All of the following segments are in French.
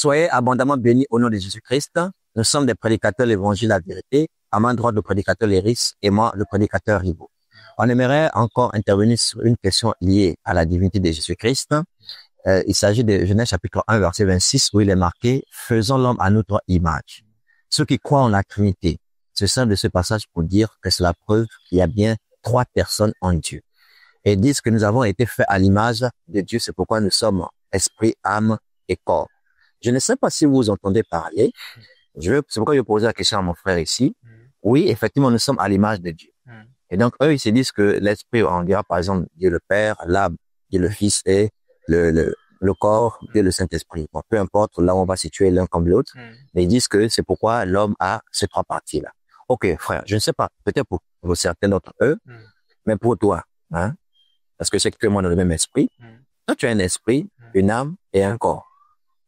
Soyez abondamment bénis au nom de Jésus-Christ. Nous sommes des prédicateurs de l'évangile de la vérité. À main droite, le prédicateur Léris et moi, le prédicateur Ribaud. On aimerait encore intervenir sur une question liée à la divinité de Jésus-Christ. Il s'agit de Genèse chapitre 1, verset 26, où il est marqué « Faisons l'homme à notre image ». Ceux qui croient en la Trinité se servent de ce passage pour dire que c'est la preuve qu'il y a bien 3 personnes en Dieu. Et disent que nous avons été faits à l'image de Dieu, c'est pourquoi nous sommes esprit, âme et corps. Je ne sais pas si vous entendez parler. C'est pourquoi je posais la question à mon frère ici. Oui, effectivement, nous sommes à l'image de Dieu. Et donc, eux, ils se disent que l'esprit, on dira par exemple Dieu le Père, l'âme, Dieu le Fils et le corps, Dieu le Saint-Esprit. Bon, peu importe là où on va situer l'un comme l'autre, mais ils disent que c'est pourquoi l'homme a ces 3 parties-là. Ok, frère, je ne sais pas, peut-être pour certains d'entre eux, mais pour toi, hein, parce que c'est que moi dans le même esprit, toi tu as un esprit, une âme et un corps.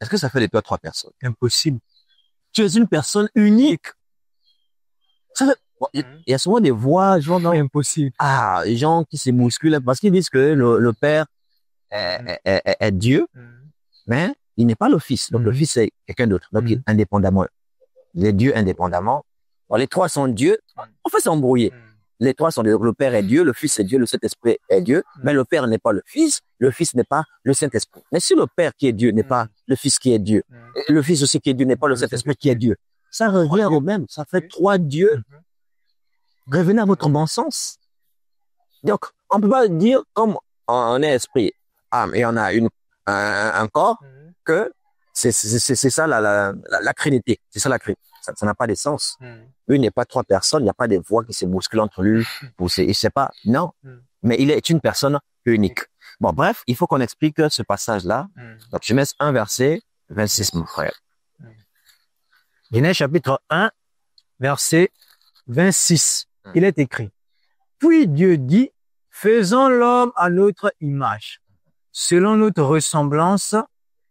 Est-ce que ça fait de toi 3 personnes? Impossible. Tu es une personne unique. Bon, il y a souvent des voix, genre, non, Impossible. les gens qui se bousculent parce qu'ils disent que le Père est Dieu, mais il n'est pas le Fils. Donc, le Fils, c'est quelqu'un d'autre. Donc, il est indépendamment. Les dieux indépendamment. Bon, les 3 sont Dieu. On fait s'embrouiller. Les 3 sont Dieu. Donc, le Père est Dieu, le Fils est Dieu, le Saint-Esprit est Dieu. Mais le Père n'est pas le Fils n'est pas le Saint-Esprit. Mais si le Père qui est Dieu n'est pas le Fils qui est Dieu, et le Fils aussi qui est Dieu n'est pas le Saint-Esprit qui est Dieu, ça revient au même. Ça fait 3 dieux. Revenez à votre bon sens. Donc, on peut pas dire, comme on est esprit, âme, et on a un corps, que c'est ça la Trinité. C'est ça la Trinité. Ça n'a pas de sens. Lui n'est pas 3 personnes, il n'y a pas de voix qui se bousculent entre lui. Il sait pas, non. Mais il est une personne unique. Bon, bref, il faut qu'on explique ce passage-là. Donc, Genèse 1, verset 26, mon frère. Genèse chapitre 1, verset 26. Il est écrit. Puis Dieu dit, faisons l'homme à notre image, selon notre ressemblance,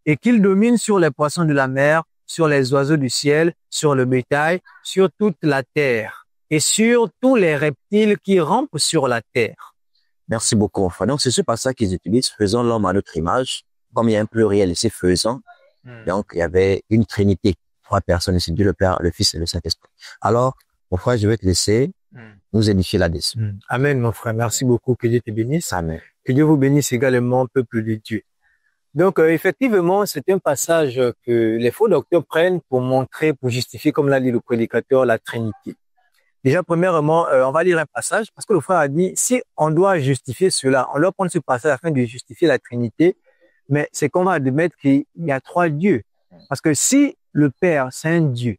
et qu'il domine sur les poissons de la mer, sur les oiseaux du ciel, sur le bétail, sur toute la terre, et sur tous les reptiles qui rampent sur la terre. Merci beaucoup, enfin. Donc, c'est ce passage qu'ils utilisent, faisons l'homme à notre image. Comme il y a un pluriel, c'est faisons. Donc, il y avait une trinité, 3 personnes, c'est Dieu le Père, le Fils et le Saint-Esprit. Alors, mon frère, je vais te laisser nous édifier là-dessus. Amen, mon frère. Merci beaucoup. Que Dieu te bénisse. Amen. Que Dieu vous bénisse également, peuple de Dieu. Donc, effectivement, c'est un passage que les faux docteurs prennent pour montrer, pour justifier, comme l'a dit le prédicateur, la Trinité. Déjà, premièrement, on va lire un passage parce que le frère a dit, si on doit justifier cela, on doit prendre ce passage afin de justifier la Trinité, mais c'est qu'on va admettre qu'il y a 3 dieux. Parce que si le Père, c'est un Dieu,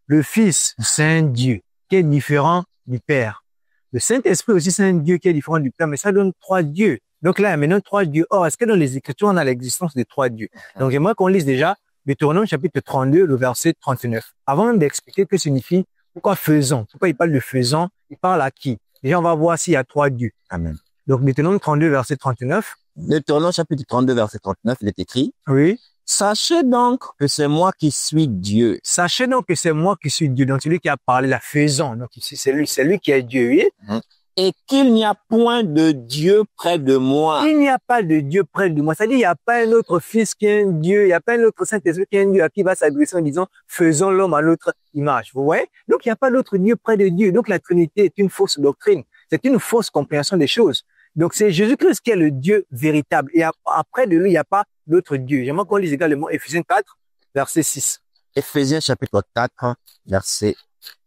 le Fils, c'est un Dieu qui est différent du Père. Le Saint-Esprit aussi, c'est un Dieu qui est différent du Père, mais ça donne 3 dieux. Donc là, il y a maintenant 3 dieux. Or, est-ce que dans les Écritures, on a l'existence des 3 dieux? Donc, j'aimerais qu'on lise déjà Deutéronome chapitre 32, le verset 39. Avant même d'expliquer que signifie pourquoi faisons, pourquoi il parle de faisons, il parle à qui? Déjà, on va voir s'il y a 3 dieux. Amen. Donc, Deutéronome 32, verset 39. Deutéronome chapitre 32, verset 39, il est écrit. Oui. Sachez donc que c'est moi qui suis Dieu. Sachez donc que c'est moi qui suis Dieu. Donc, celui qui a parlé la faisons. Donc, c'est lui qui est Dieu, oui. Et qu'il n'y a point de Dieu près de moi. Il n'y a pas de Dieu près de moi. C'est-à-dire, il n'y a pas un autre Fils qui est un Dieu. Il n'y a pas un autre Saint-Esprit qui est un Dieu à qui va s'adresser en disant, faisons l'homme à notre image. Vous voyez? Donc, il n'y a pas d'autre Dieu près de Dieu. Donc, la Trinité est une fausse doctrine. C'est une fausse compréhension des choses. Donc, c'est Jésus-Christ qui est le Dieu véritable. Et après de lui, il n'y a pas d'autre Dieu. J'aimerais qu'on lise également Éphésiens 4, verset 6. Éphésiens chapitre 4, verset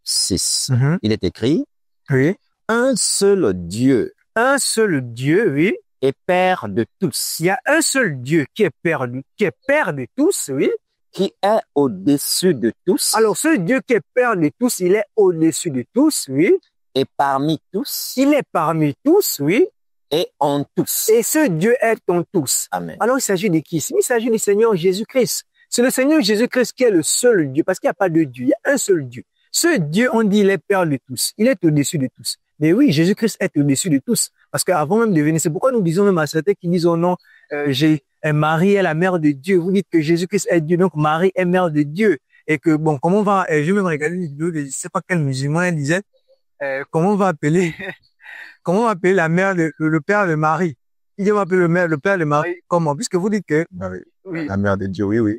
6. Il est écrit. Oui. Un seul Dieu. Un seul Dieu, oui. Et Père de tous. Il y a un seul Dieu qui est Père de tous, oui. Qui est au-dessus de tous. Alors, ce Dieu qui est Père de tous, il est au-dessus de tous, oui. Et parmi tous. Il est parmi tous, oui. Et en tous. Et ce Dieu est en tous. Amen. Alors, il s'agit de qui? Il s'agit du Seigneur Jésus-Christ. C'est le Seigneur Jésus-Christ qui est le seul Dieu, parce qu'il n'y a pas de Dieu, il y a un seul Dieu. Ce Dieu, on dit, il est Père de tous. Il est au-dessus de tous. Mais oui, Jésus-Christ est au-dessus de tous. Parce qu'avant même de venir, c'est pourquoi nous disons même à certains qui disent, oh non, Marie est la mère de Dieu. Vous dites que Jésus-Christ est Dieu, donc Marie est mère de Dieu. Et que, bon, comment on va, je vais même regarder une vidéo, je sais pas quel musulman elle disait, comment on va appeler la mère le père de Marie? Il m'appelle le père de Marie. Comment? Puisque vous dites que, Marie. oui, La mère de Dieu, oui, oui.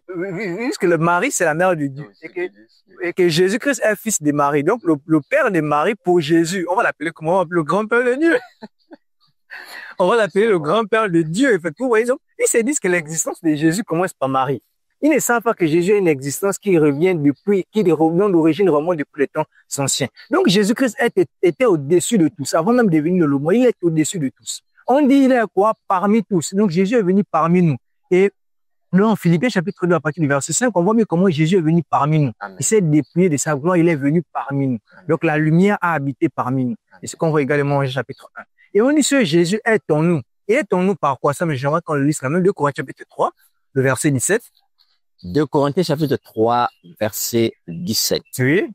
puisque le Marie, c'est la mère de Dieu. Et que Jésus-Christ est fils de Marie. Donc, le père de Marie pour Jésus, on va l'appeler comment? On va l'appeler le grand-père de Dieu. On va l'appeler le grand-père de Dieu. Effectivement, vous voyez, donc, ils se disent que l'existence de Jésus commence par Marie. Ils ne savent pas que Jésus a une existence qui revient depuis, qui d'origine remonte depuis les temps anciens. Donc, Jésus-Christ était au-dessus de tous. Avant même de devenir le mot, il est au-dessus de tous. On dit, il est quoi? Parmi tous. Donc, Jésus est venu parmi nous. Et dans Philippiens chapitre 2, à partir du verset 5, on voit mieux comment Jésus est venu parmi nous. Amen. Il s'est dépouillé de sa gloire, il est venu parmi nous. Amen. Donc, la lumière a habité parmi nous. Et c'est ce qu'on voit également en chapitre 1. Et on dit que Jésus est en nous. Et est en nous par quoi? Ça, mais j'aimerais qu'on le lise quand même. 2 Corinthiens chapitre 3, le verset 17. 2 Corinthiens chapitre 3, verset 17. Oui.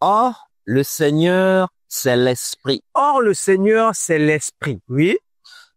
Or, le Seigneur, c'est l'Esprit. Or, le Seigneur, c'est l'Esprit. Oui.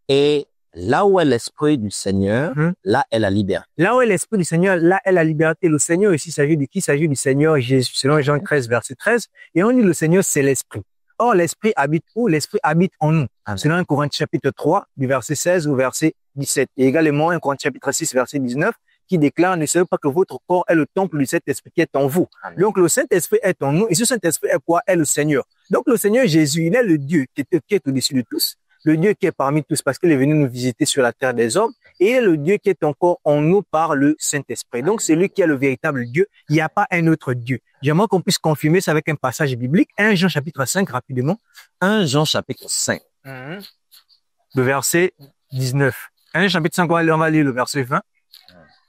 Et là où est l'Esprit du Seigneur, là est la liberté. Là où est l'Esprit du Seigneur, là est la liberté. Le Seigneur ici s'agit de qui? Il s'agit du Seigneur Jésus, selon Jean 13, verset 13. Et on dit le Seigneur, c'est l'Esprit. Or, l'Esprit habite où? L'Esprit habite en nous. Amen. Selon 1 Corinthiens chapitre 3, du verset 16 au verset 17. Et également 1 Corinthiens chapitre 6, verset 19, qui déclare, ne savez pas que votre corps est le temple du Saint-Esprit qui est en vous. Amen. Donc, le Saint-Esprit est en nous. Et ce Saint-Esprit est quoi? Est le Seigneur. Donc, le Seigneur Jésus, il est le Dieu qui est au-dessus de tous. Le Dieu qui est parmi tous parce qu'il est venu nous visiter sur la terre des hommes. Et il est le Dieu qui est encore en nous par le Saint-Esprit. Donc, c'est lui qui est le véritable Dieu. Il n'y a pas un autre Dieu. J'aimerais qu'on puisse confirmer ça avec un passage biblique. 1 Jean chapitre 5, rapidement. 1 Jean chapitre 5. Le verset 19. 1 chapitre 5, on va lire le verset 20.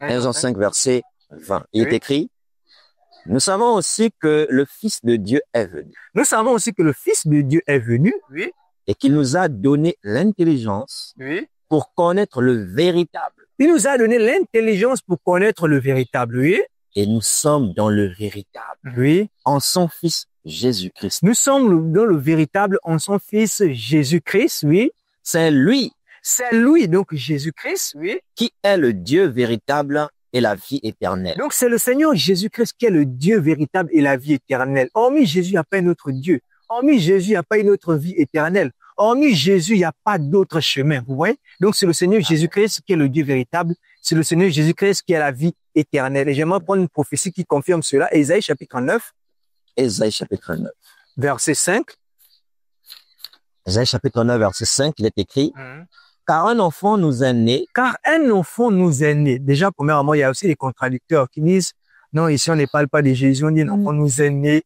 1 Jean 5, verset 20. Il est écrit, nous savons aussi que le Fils de Dieu est venu. Nous savons aussi que le Fils de Dieu est venu. Oui. Et qu'il nous a donné l'intelligence pour connaître le véritable. Il nous a donné l'intelligence pour connaître le véritable, oui. Et nous sommes dans le véritable. Oui. En son Fils Jésus-Christ. Nous sommes dans le véritable en son Fils Jésus-Christ, oui. C'est lui. C'est lui, donc Jésus-Christ, oui. Qui est le Dieu véritable et la vie éternelle. Donc c'est le Seigneur Jésus-Christ qui est le Dieu véritable et la vie éternelle. Hormis Jésus, il n'y a pas un autre Dieu. Hormis Jésus, il n'y a pas une autre vie éternelle. Hormis Jésus, il n'y a pas d'autre chemin. Vous voyez? Donc, c'est le Seigneur Jésus-Christ qui est le Dieu véritable. C'est le Seigneur Jésus-Christ qui est la vie éternelle. Et j'aimerais prendre une prophétie qui confirme cela. Ésaïe chapitre 9. Ésaïe chapitre 9. Verset 5. Ésaïe chapitre 9, verset 5, il est écrit, car un enfant nous est né. Car un enfant nous est né. Déjà, premièrement, il y a aussi les contradicteurs qui disent, non, ici, on ne parle pas de Jésus, on dit un enfant nous est né.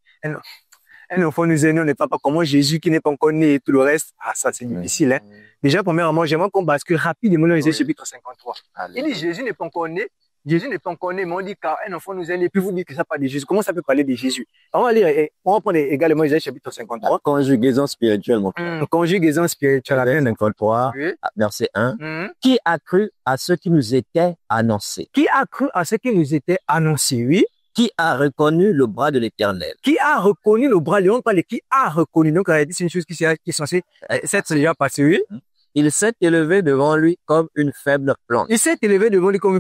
Un enfant nous est né, on ne parle pas comment Jésus qui n'est pas encore né et tout le reste. Ah, ça, c'est difficile, hein. Déjà, premièrement, j'aimerais qu'on bascule rapidement dans Ésaïe chapitre 53. Il dit, Jésus n'est pas encore né. Jésus n'est pas encore né, mais on dit car un enfant nous est né, puis vous dites que ça parle de Jésus. Comment ça peut parler de Jésus? On va lire, on va prendre également Ésaïe chapitre 53. Conjugaison spirituelle, mon frère. Conjugaison spirituelle. Ésaïe 53, verset 1. Qui a cru à ce qui nous était annoncé? Qui a cru à ce qui nous était annoncé, oui. Qui a reconnu le bras de l'Éternel? Qui a reconnu le bras de l'Éternel? Parle qui a reconnu. Donc, c'est une chose qui est censée s'être déjà passée, oui. Il s'est élevé devant lui comme une faible plante. Il s'est élevé devant lui comme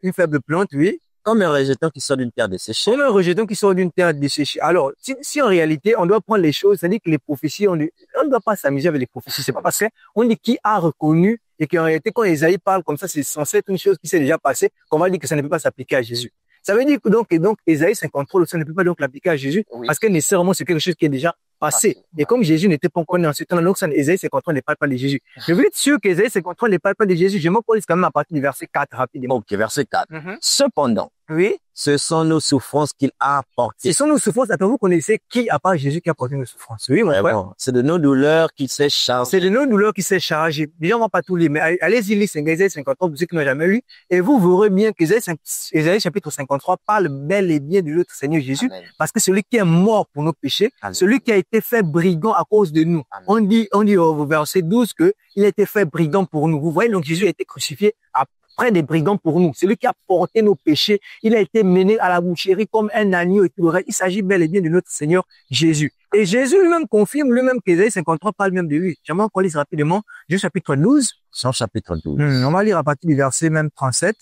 une faible plante, oui. Comme un rejeton qui sort d'une terre desséchée. Comme un rejeton qui sort d'une terre desséchée. Alors, si en réalité, on doit prendre les choses, c'est-à-dire que les prophéties, on ne doit pas s'amuser avec les prophéties. C'est pas parce qu'on dit qui a reconnu et qu'en réalité, quand Ésaïe parle comme ça, c'est censé être une chose qui s'est déjà passée, qu'on va dire que ça ne peut pas s'appliquer à Jésus. Ça veut dire que donc Ésaïe 53, ça ne peut pas donc l'appliquer à Jésus, parce que nécessairement c'est quelque chose qui est déjà passé. Et comme Jésus n'était pas encore né en ce temps, donc Ésaïe 53 ne parle pas de Jésus. Je veux être sûr qu'Ésaïe 53 ne parle pas de Jésus. Je m'en pose quand même à partir du verset 4 rapidement. Ok, verset 4. Cependant, oui, ce sont nos souffrances qu'il a portées. Ce sont nos souffrances. Attends, vous connaissez qui à part Jésus qui a porté nos souffrances? Oui, mon frère. Bon, c'est de nos douleurs qu'il s'est chargé. C'est de nos douleurs qu'il s'est chargé. Déjà, on va pas tout lire, mais allez-y lire Ésaïe 53 pour ceux qui n'ont jamais lu, et vous verrez bien qu'Ésaïe chapitre 53 parle bel et bien de notre Seigneur Jésus, Amen. Parce que celui qui est mort pour nos péchés, Amen. Celui qui a été fait brigand à cause de nous. Amen. On dit au verset 12 que il a été fait brigand pour nous. Vous voyez, donc Jésus a été crucifié après des brigands pour nous. C'est lui qui a porté nos péchés. Il a été mené à la boucherie comme un agneau et tout le reste. Il s'agit bel et bien de notre Seigneur Jésus. Et Jésus lui-même confirme lui-même qu'Ésaïe 53 parle même de lui. J'aimerais qu'on lise rapidement Jean chapitre 12. Jean chapitre 12. On va lire à partir du verset même 37.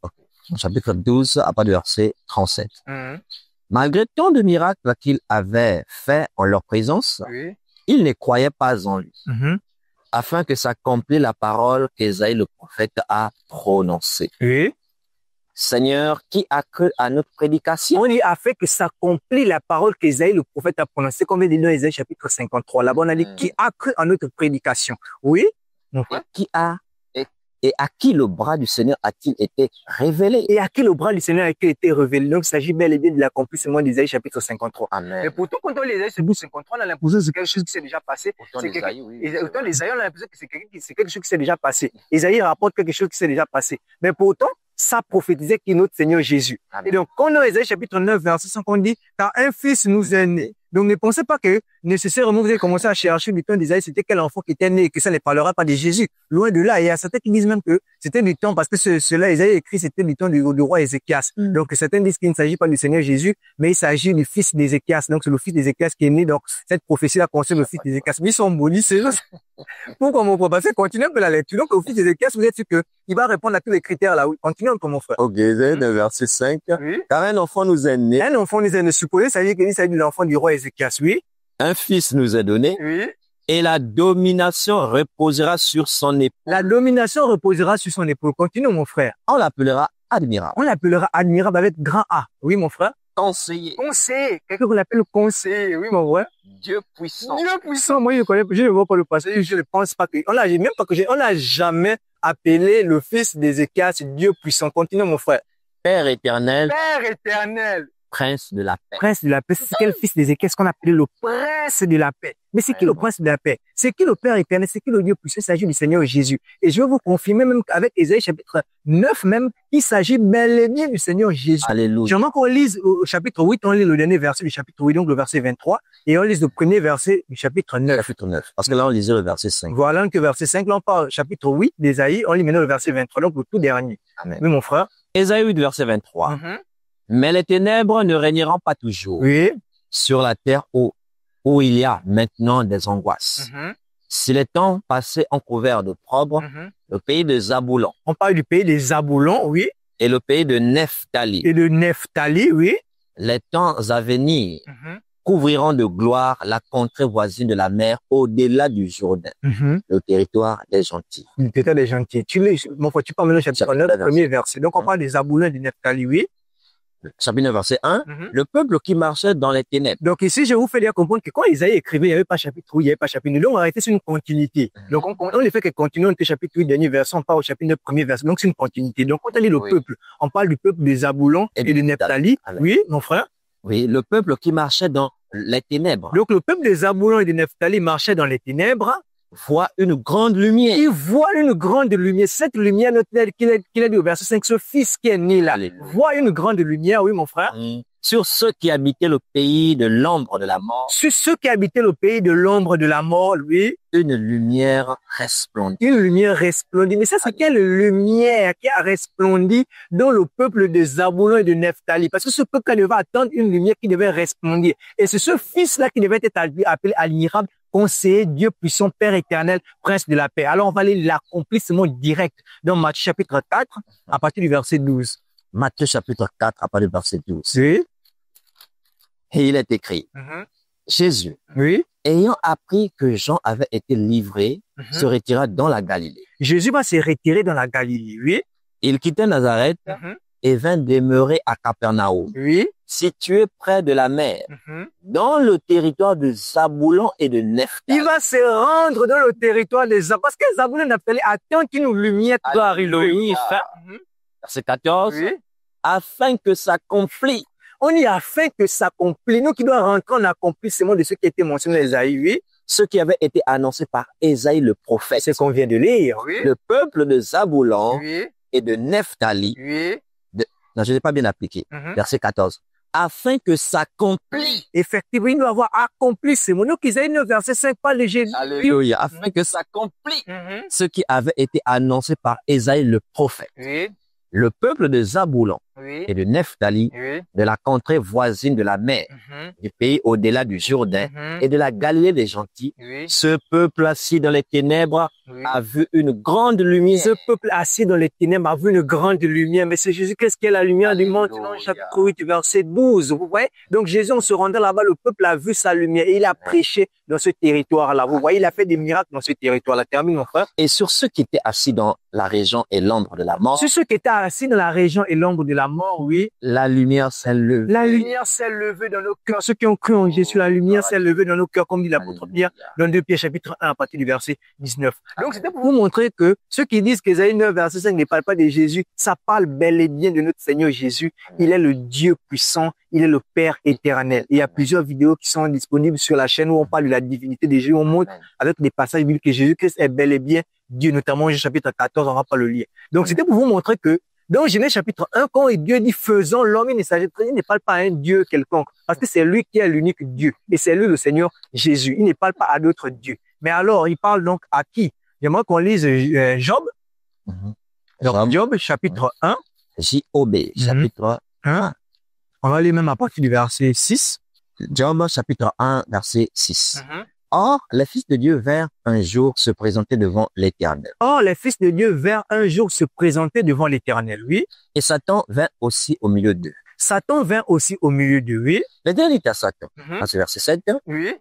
Okay. Jean chapitre 12 à partir du verset 37. Malgré tant de miracles qu'il avait fait en leur présence, oui. Ils ne croyaient pas en lui. afin que s'accomplisse la parole qu'Ésaïe le prophète a prononcée. Oui. Seigneur, qui a cru à notre prédication? On dit afin que s'accomplisse la parole qu'Ésaïe le prophète a prononcée, comme dit dans Ésaïe chapitre 53. Là-bas, on a dit qui a cru à notre prédication. Oui. Et à qui le bras du Seigneur a-t-il été révélé? Et à qui le bras du Seigneur a été révélé? Donc, il s'agit bel et bien de l'accomplissement d'Ésaïe chapitre 53. Amen. Mais pourtant, quand on lit Ésaïe chapitre 53, on a l'impression que c'est quelque chose qui s'est déjà passé. Autant d'Ésaïe, oui. Autant d'Ésaïe, on a l'impression que c'est quelque chose qui s'est déjà passé. Ésaïe rapporte quelque chose qui s'est déjà passé. Mais pourtant, ça prophétisait qui est notre Seigneur Jésus. Amen. Et donc, quand on a Ésaïe chapitre 9, verset 5, on dit, car un fils nous est né. Donc, ne pensez pas que nécessairement vous allez commencer à chercher du temps d'Ésaïe, c'était quel enfant qui était né, que ça ne parlera pas de Jésus. Loin de là. Et il y a certains qui disent même que c'était du temps, parce que cela, Ésaïe écrit, c'était du temps du roi Ézéchias. Donc, certains disent qu'il ne s'agit pas du Seigneur Jésus, mais il s'agit du fils d'Ézéchias. Donc, c'est le fils d'Ézéchias qui est né. Donc, cette prophétie-là concerne le fils d'Ézéchias. Mais ils sont maudits, c'est juste. Pourquoi mon frère? Parce que continue un peu la lecture. Donc, le fils d'Ézéchias, vous êtes sûr que il va répondre à tous les critères là. Oui, continue un peu, mon frère. Ok, verset 5. Oui. Car un enfant nous est né. Un enfant nous est né. Supposé, ça veut dire qu'il s'agit de l'enfant du roi Ézéchias. Oui. Un fils nous est donné. Oui. Et la domination reposera sur son épaule. La domination reposera sur son épaule. Continue, mon frère. On l'appellera admirable. On l'appellera admirable avec grand A. Oui, mon frère. Conseiller. Conseiller. Quelqu'un qu'on appelle conseiller. Oui, mon frère. Dieu puissant. Dieu puissant. Moi, je ne vois pas le passé. Je ne pense pas que, on l'a jamais appelé le fils d'Ézéchias Dieu puissant. Continue, mon frère. Père éternel. Père éternel. Prince de la paix. Prince de la paix. C'est quel fils d'Ézéchias qu'on appelait le prince de la paix? Mais c'est qui le prince de la paix? C'est qui le Père éternel? C'est qui le Dieu puissant? Il s'agit du Seigneur Jésus. Et je vais vous confirmer même qu'avec Ésaïe chapitre 9 même, il s'agit bel et bien du Seigneur Jésus. Alléluia. J'aimerais qu'on lise au chapitre 8, on lit le dernier verset du chapitre 8, donc le verset 23, et on lit le premier verset du chapitre 9. Chapitre 9. Parce que là, on lisait le verset 5. Voilà, donc le verset 5, là on parle chapitre 8 d'Ésaïe, on lit maintenant le verset 23, donc le tout dernier. Amen. Oui, mon frère. Ésaïe 8, verset 23. Mais les ténèbres ne régneront pas toujours Oui. sur la terre où il y a maintenant des angoisses. Si les temps passés ont couvert d'opprobre, le pays de Zaboulon. On parle du pays des Zaboulons, oui. Et le pays de Nephtali. Et de Nephtali, oui. Les temps à venir couvriront de gloire la contrée voisine de la mer au-delà du Jourdain, le territoire des gentils. Le territoire des gentils. Mon frère, tu parles maintenant chapitre 9, premier verset. Donc on parle des Zaboulons et des Nephtali, oui. Chapitre 9, verset 1, le peuple qui marchait dans les ténèbres. Donc ici, je vous fais bien comprendre que quand Isaïe écrivait, il n'y avait pas chapitre 8, il n'y avait pas chapitre 9. Donc on a arrêté sur une continuité. Donc on les fait que continuer, on était chapitre 8, dernier verset, on part au chapitre 9, premier verset. Donc c'est une continuité. Donc quand on lit le peuple, on parle du peuple des Zaboulons et de Nephtali. Oui, mon frère. Oui, le peuple qui marchait dans les ténèbres. Donc le peuple des Zaboulons et de Nephtali marchait dans les ténèbres. Voit une grande lumière. Il voit une grande lumière. Cette lumière, qu'il a dit au verset 5, ce fils qui est né là, voit une grande lumière, oui, mon frère. Sur ceux qui habitaient le pays de l'ombre de la mort. Sur ceux qui habitaient le pays de l'ombre de la mort, oui. Une lumière resplendit. Une lumière resplendit. Mais ça, c'est quelle lumière qui a resplendi dans le peuple de Zaboulon et de Nephtali? Parce que ce peuple devait attendre une lumière qui devait resplendir. Et c'est ce fils-là qui devait être appelé admirable, conseiller, Dieu puissant, Père éternel, Prince de la paix. Alors, on va aller l'accomplissement direct dans Matthieu chapitre 4, à partir du verset 12. Matthieu chapitre 4, à partir du verset 12. Oui. Et il est écrit, Jésus, oui, ayant appris que Jean avait été livré, se retira dans la Galilée. Jésus va se retirer dans la Galilée, oui. Il quittait Nazareth et vint demeurer à Capernaum, oui, situé près de la mer, dans le territoire de Zaboulon et de Nephtali. Il va se rendre dans le territoire de Zaboulon, parce que Zaboulon n'a pas attend qu'une lumière doit arriver. Verset 14, oui, afin que s'accomplisse. On y afin que s'accomplisse. Nous qui doit rentrer en accomplissement de ce qui était mentionné dans Ésaïe, oui. Ce qui avait été annoncé par Ésaïe le prophète. C'est ce qu'on vient de lire, oui. Le peuple de Zaboulon oui, et de Nephtali. oui. Non, je n'ai pas bien appliqué. Verset 14. Afin que s'accomplisse. Effectivement, il doit avoir accompli ce mot. Donc, Isaïe 9, verset 5 parle de Jésus. Alléluia. Afin que s'accomplisse ce qui avait été annoncé par Ésaïe le prophète. Oui. Le peuple de Zaboulon oui, et de Nephtali, oui, de la contrée voisine de la mer, mhm, du pays au-delà du Jourdain mhm, et de la Galilée des gentils. oui, Ce peuple assis dans les ténèbres oui. a vu une grande lumière. Ce peuple assis dans les ténèbres a vu une grande lumière. Mais c'est Jésus, qu'est-ce qu'est la lumière du monde? Dans le chapitre 8, verset 12. Vous voyez? Donc Jésus, en se rendant là-bas, le peuple a vu sa lumière et il a prêché dans ce territoire-là. Vous voyez, il a fait des miracles dans ce territoire-là. Termine, mon frère. Et sur ceux qui étaient assis dans la région et l'ombre de la mort, Sur ceux qui étaient assis dans la région et l'ombre de la mort, oui, la lumière s'est levée. la lumière s'est levée dans nos cœurs. Ceux qui ont cru en Jésus, la lumière s'est levée dans nos cœurs, comme dit l'apôtre Pierre dans 2 Pierre chapitre 1 à partir du verset 19. Donc c'était pour vous montrer que ceux qui disent qu'Ésaïe 9 verset 5 ne parle pas de Jésus, ça parle bel et bien de notre Seigneur Jésus. Il est le Dieu puissant, il est le Père éternel. Il y a plusieurs vidéos qui sont disponibles sur la chaîne où on parle de la divinité de Jésus. On montre avec des passages bibliques que Jésus-Christ est bel et bien Dieu, notamment au chapitre 14, on va pas le lire. Donc c'était pour vous montrer que dans Genèse chapitre 1, quand Dieu dit faisons l'homme, il ne parle pas à un Dieu quelconque, parce que c'est lui qui est l'unique Dieu, et c'est lui le Seigneur Jésus. Il ne parle pas à d'autres dieux. Mais alors, il parle donc à qui? J'aimerais qu'on lise Job. Donc, Job chapitre 1. J-O-B, chapitre 1. On va lire même à partir du verset 6. Job chapitre 1, verset 6. Or, les fils de Dieu vinrent un jour se présenter devant l'Éternel. Or, les fils de Dieu vinrent un jour se présenter devant l'Éternel, oui. Et Satan vint aussi au milieu d'eux. Satan vint aussi au milieu d'eux, oui. L'Éternel dit à Satan, dans ce verset 7, Oui.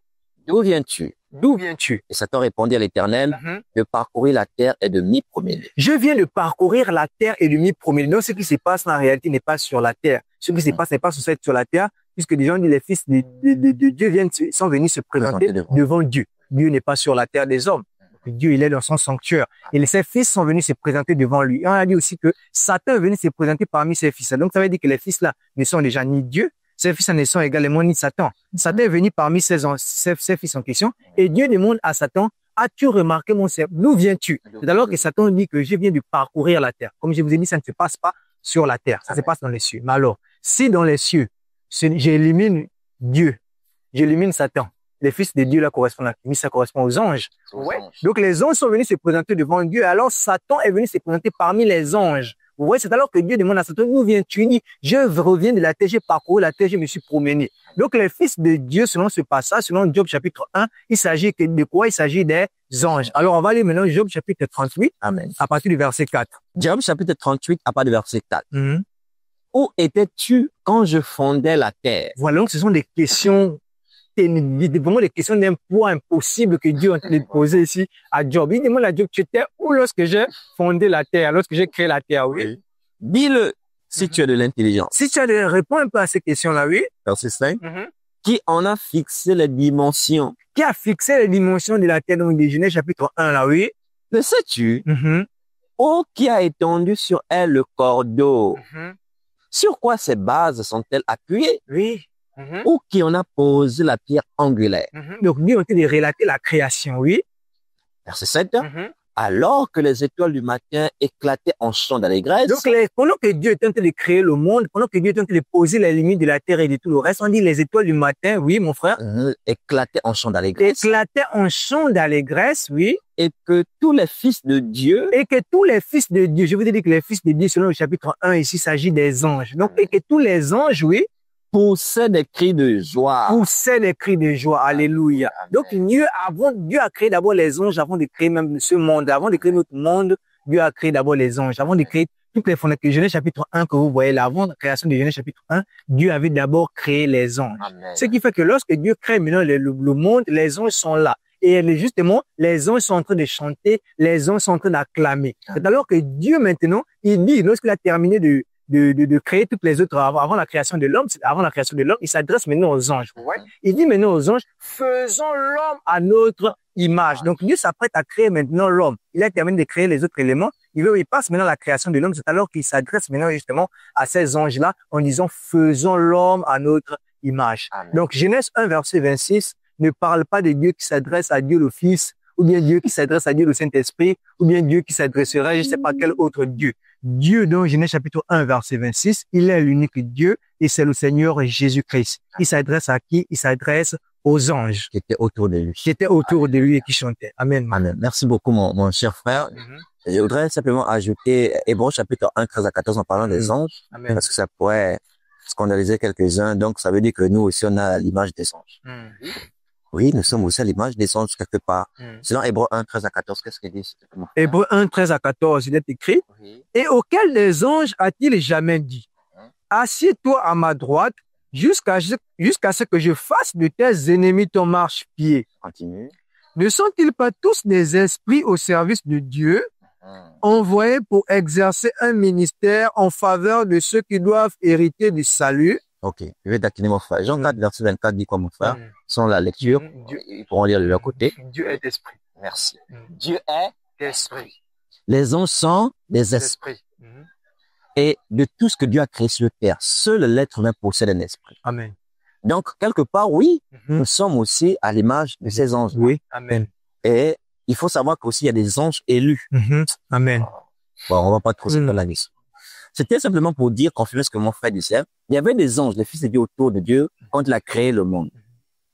d'où viens-tu? D'où viens-tu? Et Satan répondit à l'Éternel, de parcourir la terre et de m'y promener. Je viens de parcourir la terre et de m'y promener. Donc, ce qui se passe en réalité n'est pas sur la terre. Ce qui se passe n'est pas sur la terre, puisque les gens disent les fils de Dieu sont venus se présenter devant Dieu. Dieu n'est pas sur la terre des hommes. Dieu, il est dans son sanctuaire. Et ses fils sont venus se présenter devant lui. Et on a dit aussi que Satan est venu se présenter parmi ses fils. Donc, ça veut dire que les fils-là ne sont déjà ni Dieu, ses fils ne sont également ni Satan. Satan est venu parmi ses fils en question. Et Dieu demande à Satan, as-tu remarqué mon servant? D'où viens-tu? C'est alors que Satan dit que je viens de parcourir la terre. Comme je vous ai dit, ça ne se passe pas sur la terre. Ça se passe dans les cieux. Mais alors, si dans les cieux, j'élimine Dieu, j'élimine Satan, les fils de Dieu là correspondent à qui? Ça correspond aux anges. Ouais. Donc les anges sont venus se présenter devant Dieu. Alors Satan est venu se présenter parmi les anges. Vous voyez, c'est alors que Dieu demande à Satan, d'où viens-tu? Il dit, je reviens de la terre, j'ai parcouru la terre, je me suis promené. Donc les fils de Dieu, selon ce passage, selon Job chapitre 1, il s'agit de quoi? Il s'agit des anges. Alors on va lire maintenant Job chapitre 38, Amen. À partir du verset 4. Job chapitre 38, à partir du verset 4. Où étais-tu quand je fondais la terre? Voilà, donc ce sont des questions, vraiment des questions d'un poids impossible que Dieu est en train de poser ici à Job. Il demande à Job, tu étais où lorsque j'ai fondé la terre, lorsque j'ai créé la terre, oui? Dis-le, si tu as de l'intelligence. Si tu as de réponds un peu à ces questions-là, oui? Verset 5. Qui en a fixé les dimensions? Qui a fixé les dimensions de la terre, donc de Genèse chapitre 1, là, oui? Le sais-tu? Oh, qui a étendu sur elle le cordeau? Sur quoi ces bases sont-elles appuyées? Oui. Ou qui en a posé la pierre angulaire? Donc, Dieu est en train de relater la création, oui. Verset 7. Alors que les étoiles du matin éclataient en chant d'allégresse. Donc, pendant que Dieu est en train de créer le monde, pendant que Dieu est en train de poser les limites de la terre et de tout le reste, on dit les étoiles du matin, oui, mon frère. Éclataient en chant d'allégresse. Éclataient en chant d'allégresse, oui. Et que tous les fils de Dieu. Et que tous les fils de Dieu, je vous ai dit que les fils de Dieu, selon le chapitre 1, ici, il s'agit des anges. Donc, et que tous les anges, oui, poussaient des cris de joie. Poussaient des cris de joie. Alléluia. Donc, Dieu a créé d'abord les anges avant de créer même ce monde. Avant de créer notre monde, Dieu a créé d'abord les anges. Avant de créer toutes les fondations. Genèse chapitre 1 que vous voyez là, avant la création de Genèse chapitre 1, Dieu avait d'abord créé les anges. Amen. Ce qui fait que lorsque Dieu crée maintenant le monde, les anges sont là. Et justement, les anges sont en train de chanter, les anges sont en train d'acclamer. C'est alors que Dieu maintenant, il dit, lorsqu'il a terminé de créer toutes les autres avant la création de l'homme, il s'adresse maintenant aux anges. Ouais. Il dit maintenant aux anges, faisons l'homme à notre image. Donc Dieu s'apprête à créer maintenant l'homme. Il a terminé de créer les autres éléments. Il passe maintenant à la création de l'homme. C'est alors qu'il s'adresse maintenant justement à ces anges-là en disant, faisons l'homme à notre image. Amen. Donc Genèse 1 verset 26 ne parle pas de Dieu qui s'adresse à Dieu le Fils, ou bien Dieu qui s'adresse à Dieu le Saint-Esprit, ou bien Dieu qui s'adresserait, je ne sais pas quel autre Dieu. Dieu, dans Genèse chapitre 1, verset 26, il est l'unique Dieu et c'est le Seigneur Jésus-Christ. Il s'adresse à qui? Il s'adresse aux anges qui étaient autour de lui. qui étaient autour de lui et qui chantaient. Amen. Amen. Merci beaucoup, mon cher frère. Je voudrais simplement ajouter Hébreux chapitre 1, 13 à 14 en parlant des anges, Amen. parce que ça pourrait scandaliser quelques-uns. Donc, ça veut dire que nous aussi, on a l'image des anges. Oui, nous sommes aussi à l'image des anges quelque part. Selon Hébreux 1, 13 à 14, qu'est-ce qu'il dit? Hébreux 1, 13 à 14, il est écrit, Oui. et auquel des anges a-t-il jamais dit, assieds-toi à ma droite jusqu'à ce que je fasse de tes ennemis ton marchepied. Continue. Ne sont-ils pas tous des esprits au service de Dieu, envoyés pour exercer un ministère en faveur de ceux qui doivent hériter du salut? Ok, je vais taquiner mon frère. Jean 4, verset 24 dit quoi, mon frère? Sans la lecture, ils pourront lire de leur côté. Dieu est esprit. Merci. Dieu est Esprit. Les anges sont des esprits. Et de tout ce que Dieu a créé sur terre, seul l'être humain possède un esprit. Amen. Donc, quelque part, oui, nous sommes aussi à l'image de ces anges. Oui. Amen. Et il faut savoir qu'aussi il y a des anges élus. Amen. Bon, on va pas trop se faire la liste. C'était simplement pour dire, confirmer ce que mon frère disait. Il y avait des anges, les fils de Dieu autour de Dieu, quand il a créé le monde.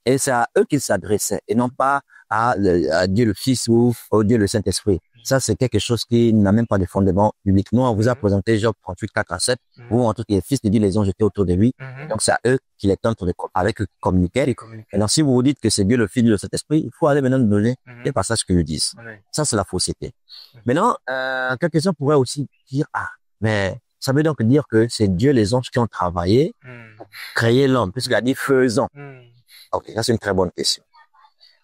Et c'est à eux qu'il s'adressait, et non pas à Dieu le Fils ou au Dieu le Saint-Esprit. Ça, c'est quelque chose qui n'a même pas de fondement biblique. Nous, on vous a présenté Job 38, 4 à 7, où en tout cas, les fils de Dieu, les anges étaient autour de lui. Donc, c'est à eux qu'il est temps avec eux communiquer. Et donc, si vous vous dites que c'est Dieu le Fils, Dieu le Saint-Esprit, il faut aller maintenant nous donner les passages que nous disent. Ça, c'est la fausseté. Maintenant, quelques-uns pourraient aussi dire, mais ça veut donc dire que c'est Dieu, les anges qui ont travaillé pour créer l'homme, puisqu'il a dit faisons. Ok, ça c'est une très bonne question.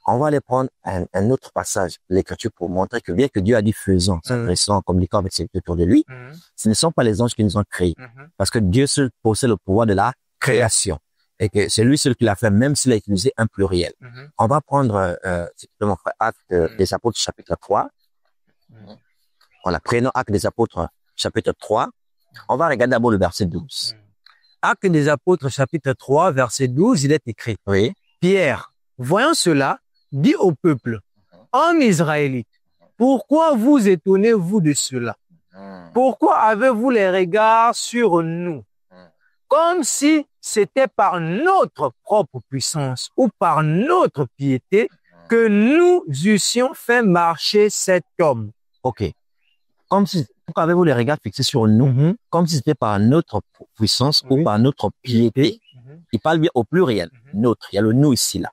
On va aller prendre un autre passage de l'Écriture pour montrer que bien que Dieu a dit faisons, s'adressant, communiquant avec ceux autour de lui, ce ne sont pas les anges qui nous ont créés. Parce que Dieu seul possède le pouvoir de la création. Et que c'est lui seul qui l'a fait, même s'il a utilisé un pluriel. On va prendre, mon frère, Actes des Apôtres, chapitre 3. Voilà, prenons Actes des Apôtres, chapitre 3. On va regarder d'abord le verset 12. Actes des Apôtres, chapitre 3, verset 12, il est écrit. Oui. Pierre, voyant cela, dit au peuple, hommes israélites, pourquoi vous étonnez-vous de cela? Pourquoi avez-vous les regards sur nous? Comme si c'était par notre propre puissance ou par notre piété que nous eussions fait marcher cet homme. Ok. Comme si, pourquoi avez-vous les regards fixés sur nous? Comme si c'était par notre puissance ou par notre piété. Il parle bien au pluriel. Notre. Il y a le nous ici, là.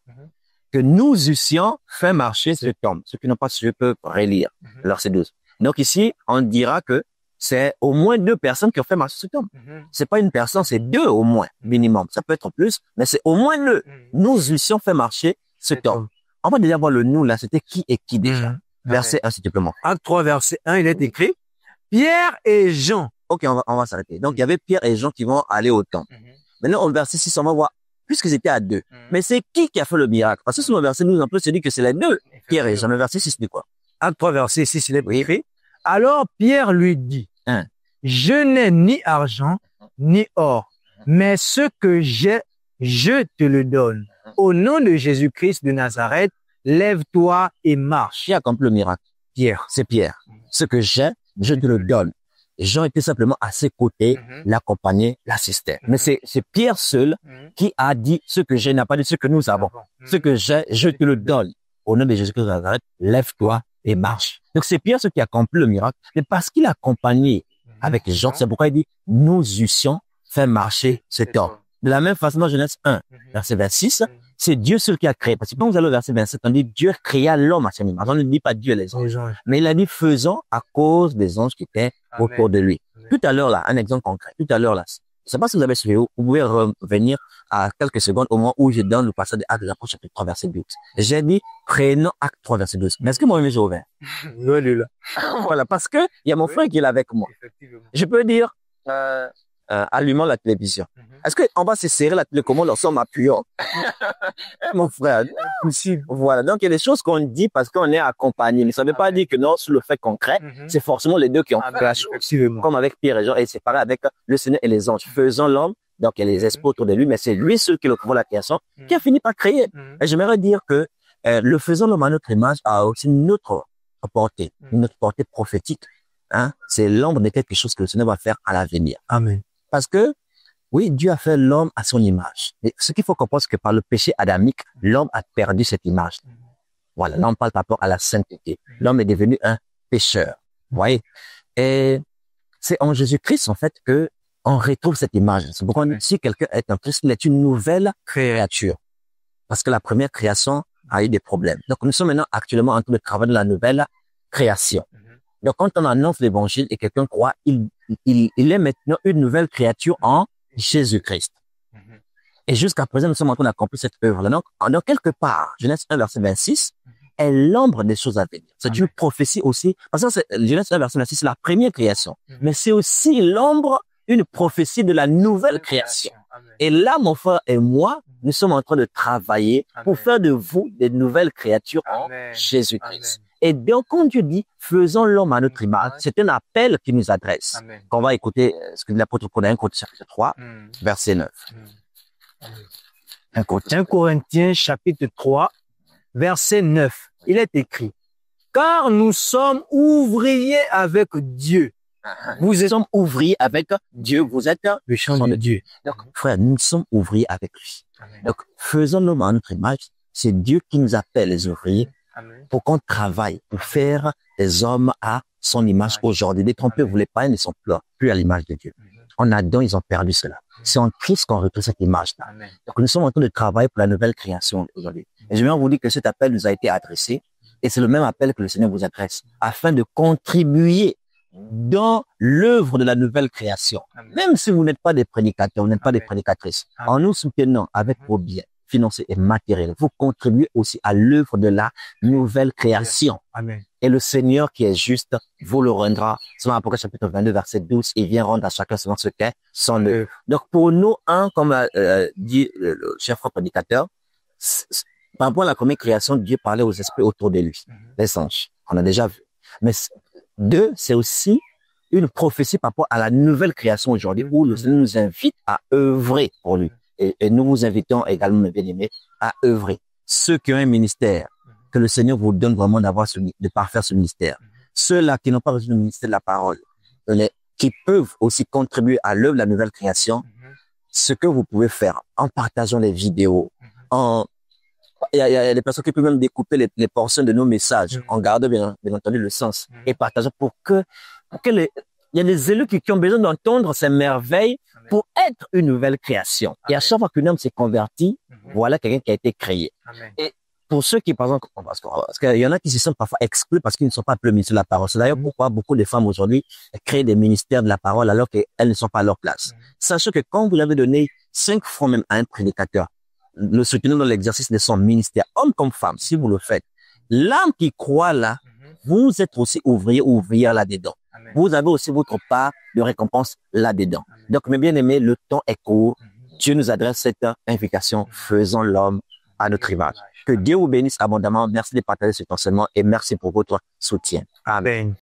Que nous eussions fait marcher cet homme. Ceux qui n'ont pas su, je peux relire. Verset 12. Donc ici, on dira que c'est au moins 2 personnes qui ont fait marcher cet homme. C'est pas une personne, c'est 2 au moins, minimum. Ça peut être plus, mais c'est au moins 2. Nous eussions fait marcher cet homme. On va déjà voir le nous, là. C'était qui et qui déjà? Verset 1, s'il te plaît. Acte 3, verset 1, il est écrit, Pierre et Jean. Ok, on va s'arrêter. Donc, il y avait Pierre et Jean qui vont aller au temple. Maintenant, au verset 6, on va voir, puisqu'ils étaient à 2. Mais c'est qui a fait le miracle? Parce que sur le verset 12, on peut se dire que c'est les 2. Pierre et Jean. Le verset 6 dit quoi? Acte 3, verset 6, il est écrit, alors Pierre lui dit, je n'ai ni argent, ni or, mais ce que j'ai, je te le donne. Au nom de Jésus-Christ de Nazareth, lève-toi et marche. Qui a accompli le miracle? Pierre. C'est Pierre. Ce que j'ai, je te le donne. Jean était simplement à ses côtés, l'accompagner, l'assister. Mais c'est Pierre seul qui a dit ce que j'ai, n'a pas dit ce que nous avons. Ce que j'ai, je te le donne. Au nom de Jésus-Christ de Nazareth, lève-toi et marche. Donc c'est Pierre ce qui a accompli le miracle, mais parce qu'il a accompagné avec Jean, c'est pourquoi il dit, nous eussions fait marcher cet homme. De la même façon, dans Genèse 1, verset 26, c'est Dieu seul qui a créé. Parce que quand vous allez au verset 27, on dit Dieu créa l'homme à sa image. On ne dit pas Dieu les anges. Mais il a dit faisons à cause des anges qui étaient autour de lui. Tout à l'heure, là, un exemple concret. Tout à l'heure, là, je sais pas si vous avez suivi, vous pouvez revenir à quelques secondes au moment où je donne le passage de Actes des Apôtres, chapitre 3, verset 12. J'ai dit, prenons Acte 3, verset 12. Mais est-ce que moi-même j'ai ouvert? Oui, il est là. Voilà, parce que il y a mon frère qui est là avec moi. Je peux dire, allumons la télévision. Est-ce qu'on va se serrer la télécommande en m'appuyant? Mon frère, possible. Voilà. Donc, il y a des choses qu'on dit parce qu'on est accompagné. Mais ça ne veut pas dire que non, sur le fait concret, c'est forcément les deux qui ont fait la chose. Comme avec Pierre et Jean, et c'est pareil avec le Seigneur et les anges. Faisant l'homme, donc il y a les esprits autour de lui, mais c'est lui seul qui est le pouvoir de la création, qui a fini par créer. Et j'aimerais dire que le faisant l'homme à notre image a aussi une autre portée prophétique. Hein? C'est l'ombre de quelque chose que le Seigneur va faire à l'avenir. Amen. Parce que Oui, Dieu a fait l'homme à son image. Et ce qu'il faut comprendre, c'est que par le péché adamique, l'homme a perdu cette image. Voilà, là on parle par rapport à la sainteté. L'homme est devenu un pécheur. Vous voyez? Et c'est en Jésus-Christ, en fait, que on retrouve cette image. C'est pourquoi si quelqu'un est en Christ, il est une nouvelle créature. Parce que la première création a eu des problèmes. Donc nous sommes maintenant actuellement en train de travailler dans la nouvelle création. Donc quand on annonce l'évangile et quelqu'un croit, il est maintenant une nouvelle créature en Jésus-Christ. Et jusqu'à présent, nous sommes en train d'accomplir cette œuvre-là. Donc, quelque part, Genèse 1, verset 26, est l'ombre des choses à venir. C'est une prophétie aussi. Parce que Genèse 1, verset 26, c'est la première création. Mais c'est aussi l'ombre, une prophétie de la nouvelle création. Et là, mon frère et moi, nous sommes en train de travailler pour faire de vous des nouvelles créatures en Jésus-Christ. Et donc, quand Dieu dit, faisons l'homme à notre image, c'est un appel qu'il nous adresse. Qu'on va écouter ce que dit l'apôtre Paul dans 1 Corinthiens chapitre 3, verset 9. 1 Corinthiens chapitre 3, verset 9. Il est écrit, car nous sommes ouvriers avec Dieu. Vous sommes ouvriers avec Dieu, vous êtes le champ de Dieu. Donc, frère, nous sommes ouvriers avec lui. Donc, faisons l'homme à notre image, c'est Dieu qui nous appelle les ouvriers pour qu'on travaille, pour faire des hommes à son image aujourd'hui. Détrompez, vous les païens ne sont plus à l'image de Dieu. En Adam, ils ont perdu cela. C'est en Christ qu'on retrouve cette image-là. Donc, nous sommes en train de travailler pour la nouvelle création aujourd'hui. Et je viens vous dire que cet appel nous a été adressé et c'est le même appel que le Seigneur vous adresse afin de contribuer dans l'œuvre de la nouvelle création. Même si vous n'êtes pas des prédicateurs, vous n'êtes pas des prédicatrices, en nous soutenant avec vos biens financiers et matériels, vous contribuez aussi à l'œuvre de la nouvelle création. Amen. Et le Seigneur qui est juste vous le rendra. Selon Apocalypse chapitre 22, verset 12, il vient rendre à chacun selon ce qu'est son œuvre. Donc pour nous, comme dit le chef prédicateur, par rapport à la première création, Dieu parlait aux esprits autour de lui, les anges. On a déjà vu. Mais deux, c'est aussi une prophétie par rapport à la nouvelle création aujourd'hui où le Seigneur nous invite à œuvrer pour lui. Et nous vous invitons également, mes bien-aimés, à œuvrer. Ceux qui ont un ministère, que le Seigneur vous donne vraiment de parfaire ce ministère. Ceux-là qui n'ont pas reçu le ministère de la parole, qui peuvent aussi contribuer à l'œuvre de la nouvelle création, ce que vous pouvez faire en partageant les vidéos, il y a des personnes qui peuvent même découper les portions de nos messages, en gardant bien entendu le sens, et partageant pour que il y a des élus qui ont besoin d'entendre ces merveilles pour être une nouvelle création. Et à chaque fois qu'un homme s'est converti, voilà quelqu'un qui a été créé. Et pour ceux qui, par exemple, parce qu'il y en a qui se sentent parfois exclus parce qu'ils ne sont pas appelés au ministère de la parole. C'est d'ailleurs pourquoi beaucoup de femmes aujourd'hui créent des ministères de la parole alors qu'elles ne sont pas à leur place. Sachez que quand vous avez donné 5 francs même à un prédicateur, le soutenir dans l'exercice de son ministère, homme comme femme, si vous le faites, l'âme qui croit là, vous êtes aussi ouvrier ou ouvrière là-dedans. Vous avez aussi votre part de récompense là-dedans. Donc, mes bien-aimés, le temps est court. Dieu nous adresse cette invitation, faisons l'homme à notre image. Que Dieu vous bénisse abondamment. Merci de partager cet enseignement et merci pour votre soutien. Amen.